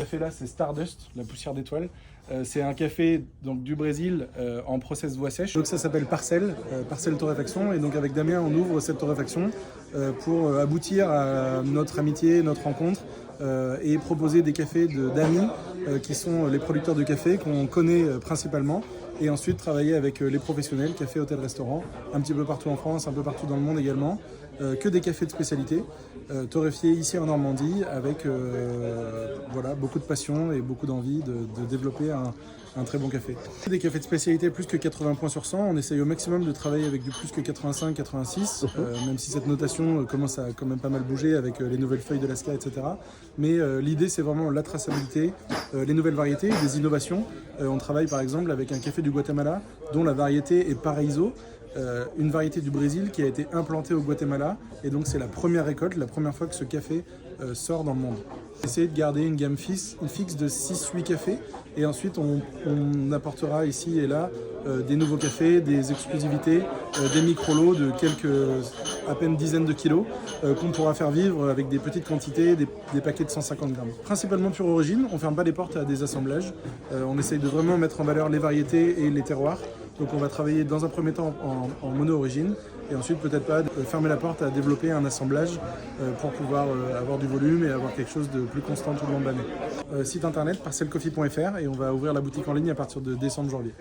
Ce café là, c'est Stardust, la poussière d'étoile. C'est un café donc, du Brésil en process voie sèche. Donc ça s'appelle Parcelle, Parcelle Torréfaction. Et donc avec Damien, on ouvre cette torréfaction pour aboutir à notre amitié, notre rencontre et proposer des cafés d'amis qui sont les producteurs de café qu'on connaît principalement. Et ensuite travailler avec les professionnels, café, hôtel, restaurant, un petit peu partout en France, un peu partout dans le monde également. Que des cafés de spécialité, torréfiés ici en Normandie, avec voilà, beaucoup de passion et beaucoup d'envie de développer un très bon café. Des cafés de spécialité plus que 80 points sur 100, on essaye au maximum de travailler avec du plus que 85, 86, même si cette notation commence à quand même pas mal bouger avec les nouvelles feuilles de l'ASCA, etc. Mais l'idée c'est vraiment la traçabilité, les nouvelles variétés, des innovations. On travaille par exemple avec un café du Guatemala dont la variété est Paraíso, une variété du Brésil qui a été implantée au Guatemala et donc c'est la première récolte, la première fois que ce café sort dans le monde. Essayer de garder une gamme fixe de 6-8 cafés et ensuite on apportera ici et là des nouveaux cafés, des exclusivités, des micro-lots de quelques à peine dizaines de kilos qu'on pourra faire vivre avec des petites quantités, des paquets de 150 grammes. Principalement pure origine, on ne ferme pas les portes à des assemblages, on essaye de vraiment mettre en valeur les variétés et les terroirs. Donc on va travailler dans un premier temps en mono-origine et ensuite peut-être pas fermer la porte à développer un assemblage pour pouvoir avoir du volume et avoir quelque chose de plus constant tout le long de l'année. Site internet parcellecoffee.fr et on va ouvrir la boutique en ligne à partir de décembre-janvier.